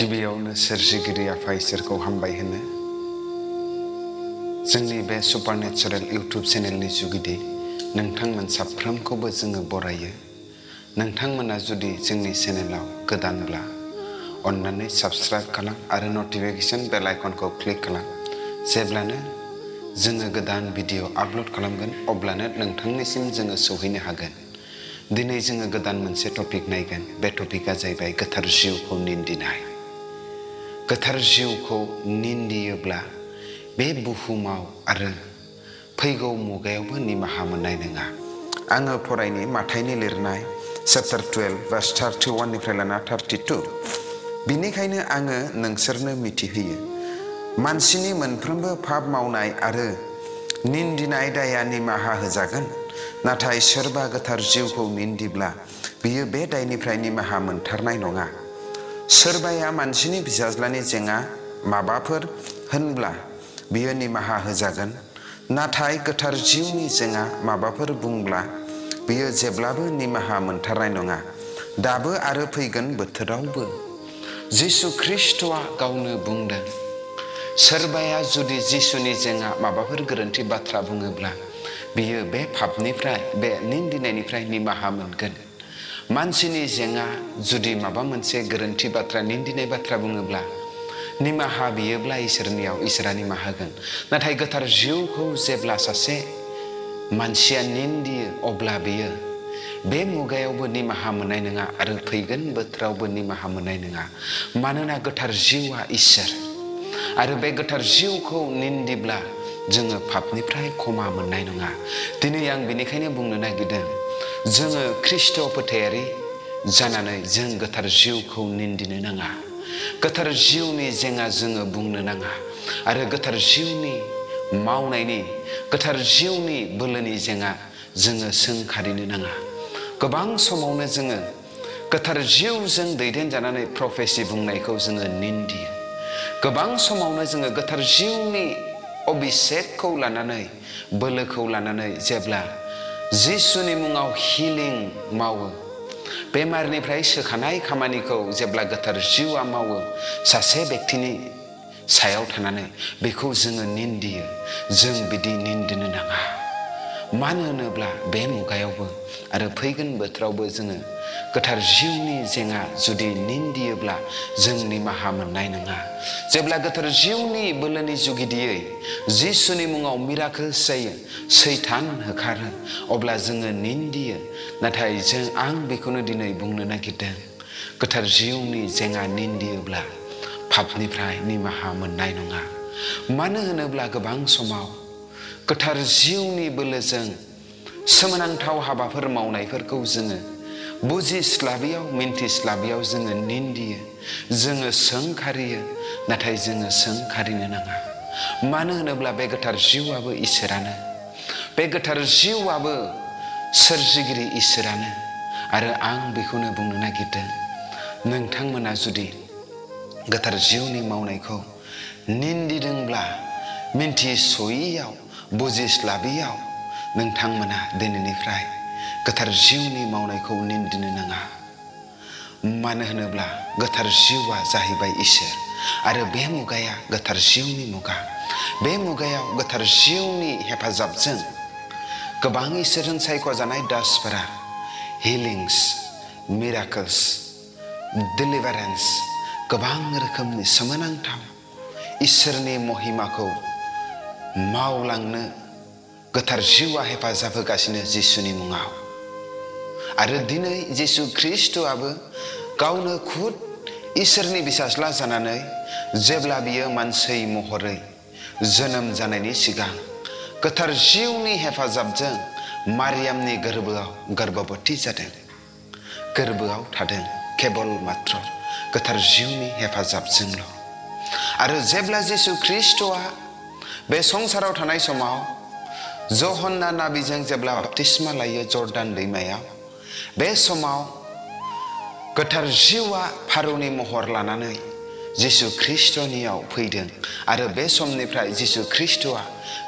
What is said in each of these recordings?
गिबियावनो सोरजिगिरि आफा इसोरखौ हामबाय होनो जोंनि बे सुपारनेचुरेल इउट्युब चेनेलनि जुगिदि नोंथांमोन साफ्रोमखौबो जोङो बरायो। नोंथांमोना जुदि जोंनि चेनेलाव गोदानब्ला अन्नानै साबस्क्राइब खालाम आरो नटिफिकेशन बेल आइकनखौ क्लिक खालाम। जेब्लानो जोङो गोदान भिडिअ आपल'ड खालामगोन अब्लानो नोंथांनिसिम जोङो सौहैनो हागोन। दिनै जोङो गोदान मोनसे टपिक नायगोन। बे टपिकआ जाहैबाय गोथार जिउखौ निन्दिनाय। गोथार जिउखौ निन्दियोब्ला बे बुहुमाव आरो फैगौ मुगायावबो निमाहा मोननाय नङा। आङो फरायनि माथाइनि लिरनाय चैप्टार 12 भार्स 31 निफ्राय लाना 32। बिनिखायनो आङो नोंसोरनो मिथिहोयो, मानसिनि मोनफ्रोमबो पाप मावनाय आरो निन्दिनाय दाया निमाहा होजागोन, नाथाय सोरबा गोथार जिउखौ निन्दिब्ला बियो बे दायनिफ्राय निमाहा मोनथारनाय नङा। सोरबाया मानसिनि फिसाज्लानि जेंना माबाफोर होनब्ला बियो निमाहा होजागोन, नाथाय गोथार जिउनि जेंना माबाफोर बुंब्ला बियो जेब्लाबो निमाहा मोनथारनाय नङा, दाबो आरो फैगोन बोथोरावबो। जिसु ख्रिस्ट'आ गावनो बुंदों, सोरबाया जुदि जिसुनि जेंना माबाफोर गोरोन्थि बाथ्रा बुङोब्ला बियो बे पापनिफ्राय, बे निन्दिनायनिफ्राय निमाहा मोनगोन। मानसिनि जेंना जुदि माबा मोनसे गोरोन्थि बाथ्रा, निन्दिनाय बाथ्रा बुङोब्ला निमाहा बियोब्ला इसोरनियाव इसोरा निमाहा होगोन। नाथाय गोथार जिउखौ जेब्ला सासे मानसिया निन्दियो अब्ला बियो बे मुगायावबो निमाहा मोननाय नङा आरो फैगोन बोथोरावबो निमाहा मोननाय नङा। मानोना गोथार जिउआ इसोर आरो बे गोथार जिउखौ निन्दिब्ला जोङो पापनिफ्राय क्षमा मोननाय नङा। दिनै आं बेनिखायनो बुंनो नागिरदों, जोङो ख्रिस्ट' फोथायारि जानानै जों गोथार जिउखौ निन्दिनो नाङा। गोथार जिउनि जेंना जोङो बुंनो नाङा आरो गोथार जिउनि मावनायनि, गोथार जिउनि बोलोनि जेंना जोङो सोंखारिनो नाङा। गोबां समावनो जोङो गोथार जिउजों दैदेनजानानै प्रफेसि बुंनायखौ जोङो निन्दियो। गोबां समावनो जोङो गोथार जिउनि अभिषेकखौ लानानै, बोलोखौ लानानै जेब्ला जिसुनि मुङाव हिलिं मावो, बेमारनिफ्राय सोखानाय खामानिखौ जेब्ला गोथार जिउआ मावो सासे बेक्तिनि सायाव थानानै, बेखौ जोङो निन्दियो। जों बिदि निन्दिनो नाङा। मानो होनोब्ला बे मुगायावबो आरो फैगोन बोथोरावबो जोङो गोथार जिउनि जेंना जुदि निन्दियोब्ला जों निमाहा मोननाय नङा। जेब्ला गोथार जिउनि बोलोनि जुगिदियै जिसुनि मुङाव मिराकोल्स जायो, सैतान होखारो, अब्ला जोङो निन्दियो। नाथाय आं बेखौनो दिनै बुंनो नागिरदों, गोथार जिउनि जेंना निन्दियोब्ला पापनिफ्राय निमाहा मोननाय नङा। मानो होनोब्ला गोबां समाव गोथार जिउनि बोलोजों सोमोनांथाव हाबाफोर मावनायफोरखौ जोङो बुजिस्लाबियाव, मिन्थिस्लाबियाव जोङो निन्दियो, जोङो सोंखारियो। नाथाय जोङो सोंखारिनो नाङा। मानो होनोब्ला बे गोथार जिउआबो इसोरानो, बे गोथार जिउआबो सोरजिगिरि इसोरानो। आरो आं बेखौनो बुंनो नागिरदों, नोंथांमोना जुदि गोथार जिउनि मावनायखौ निन्दिदोंब्ला, मिन्थिस'यैयाव, बुजिस्लाबियाव नोंथांमोना दिनैनिफ्राय गोथार जिउनि मावनायखौ निन्दिनो नाङा। मानो होनोब्ला गोथार जिउआ जाहैबाय इसोर आरो बे मुगाया गोथार जिउनि मुगा। बे मुगायाव गोथार जिउनि हेफाजाबजों गोबां इसोरजों सायख'जानाय दासफोरा हिलिंस, मिराकोल्स, डिलिभारेन्स, गोबां रोखोमनि सोमोनांथाव इसोरनि महिमाखौ मावलांनो गोथार जिउआ हेफाजाब होगासिनो जिसुनि मुङाव। आरो दिनै जिसु ख्रिस्ट'आबो गावनो खुद इसोरनि फिसाज्ला जानानै जेब्ला बियो मानसि महरै जोनोम जानायनि सिगां गोथार जिउनि हेफाजाबजों मारियामनि गोरबोआव गर्भबती जादों, गोरबोआव थादों, केबल मात्र गोथार जिउनि हेफाजाबजोंल'। आरो जेब्ला जिसु ख्रिस्ट'आ बे संसाराव थानाय समाव जहन्ना नाबिजों जेब्ला बाप्तिस्मा लायो जर्दान दैमायाव, बे समाव गोथार जिउआ फारौनि महर लानानै जिसु ख्रिस्ट'नियाव फैदों। आरो बे समनिफ्राय जिसु ख्रिस्ट'आ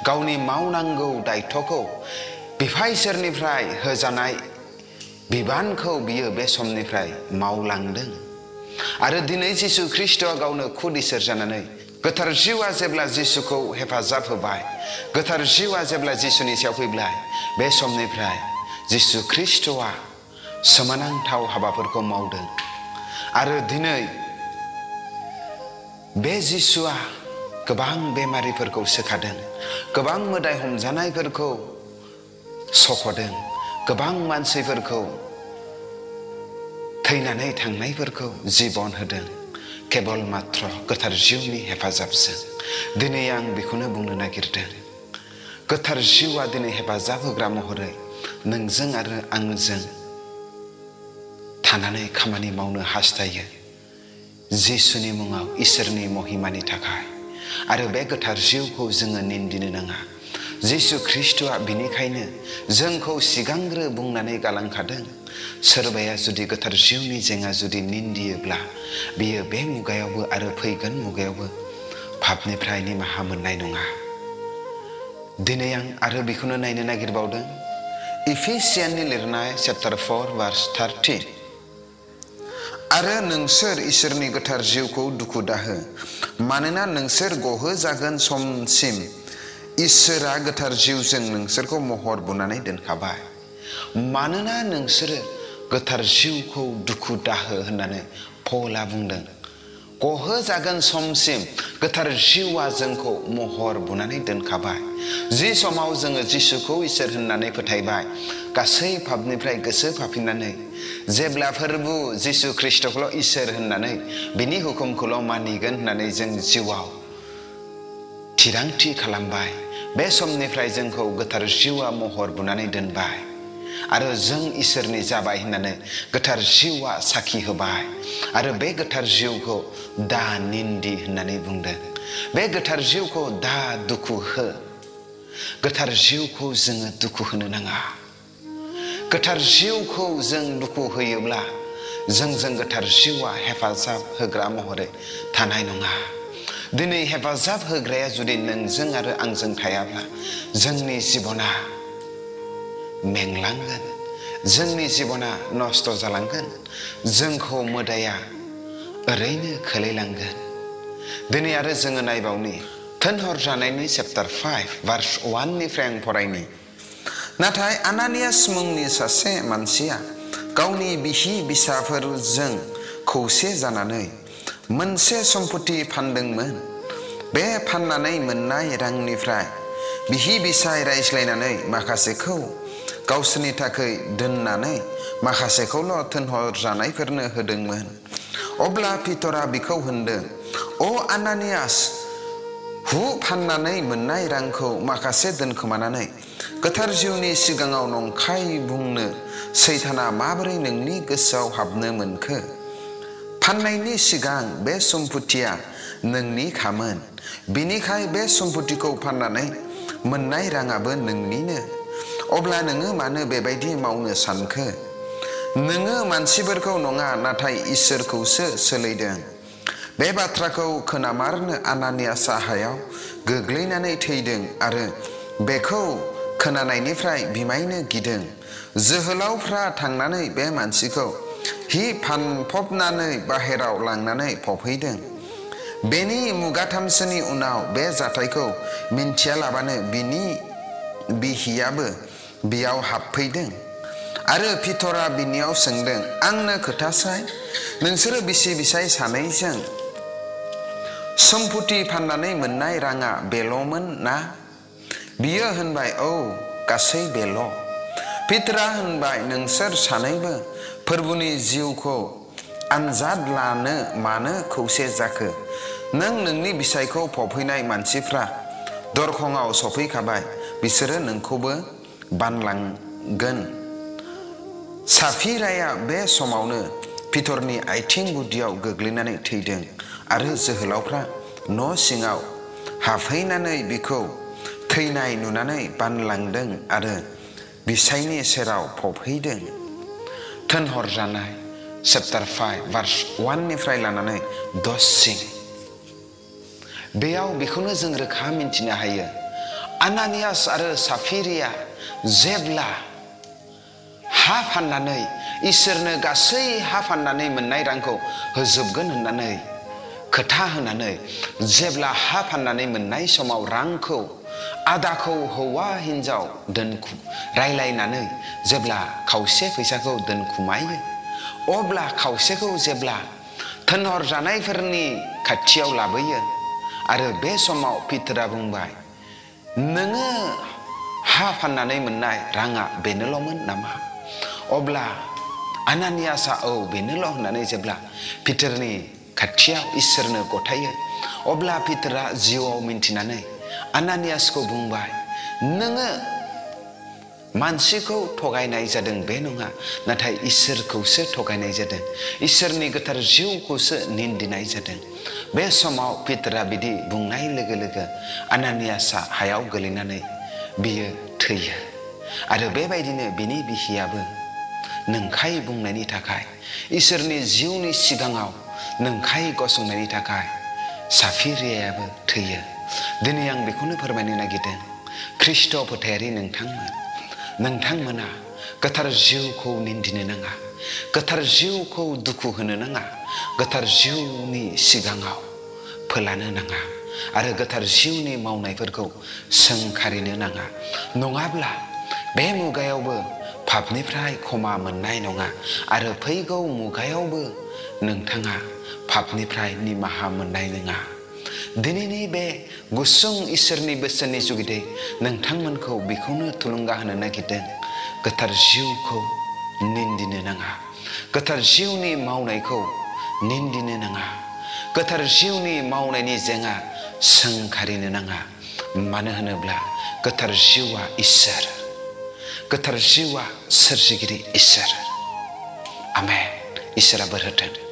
गावनि मावनांगौ दायथ'खौ, बिफा इसोरनिफ्राय होजानाय बिबानखौ बियो बे समनिफ्राय मावलांदों। आरो दिनै जिसु ख्रीष्टआ गावनो खुद इसोर जानानै गोथार जिउआ जेब्ला जिसुखौ हेफाजाब होबाय, गोथार जिउआ जेब्ला जिसुनि सायाव फैबाय, बे समनिफ्राय जिसु ख्रीष्टआ सोमोनांथाव हाबाफोरखौ मावदों। आरो दिनै बे जिसुआ गोबां बेमारिफोरखौ सोखादों, गोबां मोदाय हमजानायफोरखौ सख'दों, गोबां मानसिफोरखौ थैनानै थांनायफोरखौ जिबन होदों, केवल मात्र गोथार जिउनि हेफाजाबजों। दिनै आं बेखौनो बुंनो नागिरदों, गोथार जिउआ दिनै हेफाजाब होग्रा महरै नोंजों आरो आंजों थानानै खामानि मावनो हास्थायो, जिसुनि मुङाव इसोरनि महिमानि थाखाय। आरो बे गोथार जिउखौ जोङो निन्दिनो नाङा। जिसु ख्रीष्टआ बिनिखायनो जोंखौ सिगांग्रो बुंनानै गालांखादों, सोरबाया जुदि गोथार जिउनि जेंना जुदि निन्दियोब्ला बियो बे मुगायावबो आरो फैगोन मुगायावबो पापनिफ्राय निमाहा मोननाय नङा। दिनै आं आरो बेखौनो नायनो नागिरबावदों, इफिसियाननि लिरनाय चैप्टार 4 भार्स 30। आरो नोंसोर इसोरनि गोथार जिउखौ दुखु दाहो, मानोना नोंसोर गहोजागोन समसिम इसोरा गोथार जिउजों नोंसोरखौ महर बुनानै दोनखाबाय। मानोना नोंसोरो गोथार जिउखौ दुखु दाहो होननानै पौला बुंदों। गहोजागोन समसिम गोथार जिउआ जोंखौ महर बुनानै दोनखाबाय। जि समाव जोङो जिसुखौ इसोर होननानै फोथायबाय, गासै पापनिफ्राय गोसो फाफिननानै जेब्ला फोरबु जिसु ख्रीष्टखौल' इसोर होननानै बिनि हुकुमखौल' मानिगोन होननानै जों जिउआव थिरांथि खालामबाय, बे समनिफ्राय जोंखौ गोथार जिउआ महर बुनानै दोनबाय। आरो जों इसोरनि जाबाय होननानै गोथार जिउआ साखि होबाय। आरो बे गोथार जिउखौ दा निन्दि होननानै बुंदों। बे गोथार जिउखौ दा दुखु हो। गोथार जिउखौ जोङो दुखु होनो नाङा। गोथार जिउखौ जों दुखु होयोब्ला जोंजों गोथार जिउआ हेफाजाब होग्रा महरै थानाय नङा। दिनै हेफाजाब होग्राया जुदि नोंजों आरो आंजों थायाब्ला जोंनि जिबना मेंलांगोन, जोंनि जिबना नस्थ' जालांगोन, जोंखौ मोदाया ओरैनो खोलैलांगोन। दिनै आरो जोङो नायबावनि थिनहरजानायनि चैप्टार 5 भार्स 1 निफ्राय आं फरायनि। नाथाय आनानियास मुंनि सासे मानसिया गावनि बिसि बिसाफोरजों खौसे जानानै मोनसे सम्पति फानदोंमोन। बे फाननानै मोननाय रांनिफ्राय बिहि बिसाय रायज्लायनानै माखासेखौ गावसोरनि थाखाय दोननानै माखासेखौल' थिनहरजानायफोरनो होदोंमोन। अब्ला पितरा बिखौ होनदों, अ आनानियास, हु फाननानै मोननाय रांखौ माखासे दोनखोमानानै गोथार जिउनि सिगाङाव नंखाय बुंनो सैताना माबोरै नोंनि गोसोआव हाबनो मोनखो? फाननायनि सिगां बे सम्पतिया नोंनिखामोन, बिनिखाय बे सम्पतिखौ फाननानै मोननाय राङाबो नोंनिनो। अब्ला नोङो मानो बेबायदि मावनो सानखो? नोङो मानसिफोरखौ नङा नाथाय इसोरखौसो सोलैदों। बे बाथ्राखौ खोनामारनो आनानियासआ हायाव गोग्लैनानै थैदों आरो बेखौ खोनानायनिफ्राय बिमायनो गिदों। जोहोलावफ्रा थांनानै बे मानसिखौ हि फानफबनानै बाहेराव लांनानै फबहैदों। बेनि मुगाथामसोनि उनाव बे जाथायखौ मिन्थियालाबानो बिनि बिहियाबो बियाव हाबफैदों। आरो पितरा बिनियाव सोंदों, आंनो खोथासाय, नोंसोरो बिसि बिसाय सानैजों सम्पति फाननानै मोननाय राङा बेल'मोन ना? बियो होनबाय, औ, गासै बेल'। पितरा होनबाय, नोंसोर सानैबो फोरबुनि जिउखौ आनजाद लानो मानो खौसे जाखो? नों नोंनि बिसायखौ फबहैनाय मानसिफ्रा दरखंआव सफैखाबाय, बिसोरो नोंखौबो बानलांगोन। साफिराया बे समावनो पितरनि आथिं गुदियाव गोग्लैनानै थैदों आरो जोहोलावफ्रा न' सिङाव हाबहैनानै बिखौ थैनाय नुनानै बानलांदों आरो बिसायनि सेराव फबहैदों। थिनहरजानाय चैप्टार 5 भार्स 1 निफ्राय लानानै 10 सिम। बेयाव बेखौनो जों रोखा मिन्थिनो हायो, आनानियास आरो साफिरिया जेब्ला हा फाननानै इसोरनो गासै हा फाननानै मोननाय रांखौ होजोबगोन होननानै खोथा होनानै जेब्ला हा फाननानै मोननाय समाव रांखौ आदाखौ हौवा हिन्जाव रायलायनानै जेब्ला खावसे फैसाखौ दोनखुमायो अब्ला खावसेखौ जेब्ला थोनहरजानायफोरनि खाथियाव लाबोयो आरो बे समाव पितरा बुंबाय, नोङो हा फाननानै मोननाय राङा बेनोल'मोन नामा? अब्ला आनानियासआ औ बेनोल' होननानै जेब्ला पितरनि खाथियाव इसोरनो गथायो अब्ला पितरा जिउआव मिन्थिनानै आनानियासखौ बुंबाय, नोङो मानसिखौ थगायनाय जादों बे नङा, नाथाय इसोरखौसो थगायनाय जादों, इसोरनि गोथार जिउखौसो निन्दिनाय जादों। बे समाव पितरा बिदि बुंनाय लोगो लोगो आनानियासआ हायाव गोलैनानै बियो थैयो आरो बेबायदिनो बिनि बिसियाबो नंखाय बुंनायनि थाखाय इसोरनि जिउनि सिगाङाव नंखाय गसंनायनि थाखाय साफिरियायाबो थैयो। दिनै आं बेखौनो फोरमायनो नागिरदों, ख्रिस्ट' फोथायारि नोंथांमोना गोथार जिउखौ निन्दिनो नाङा, गोथार जिउखौ दुखु होनो नाङा, गोथार जिउनि सिगाङाव फोलानो नाङा आरो गोथार जिउनि मावनायफोरखौ सोंखारिनो नाङा। नङाब्ला बे मुगायावबो पापनिफ्राय क्षमा मोननाय नङा आरो फैगौ मुगायावबो नोंथाङा पापनिफ्राय निमाहा मोननाय नङा। दिनैनि बे गुसुं इसोरनि बोसोननि जुगिदै नोंथांमोनखौ बेखौनो थुलुंगा होनो नागिरदों, गोथार जिउखौ निन्दिनो नाङा, गोथार जिउनि मावनायखौ निन्दिनो नाङा, गोथार जिउनि मावनायनि जेंना सोंखारिनो नाङा। मानो होनोब्ला गोथार जिउआ इसोर, गोथार जिउआ सोरजिगिरि इसोर। आमेन। इसोरा बोर होथों।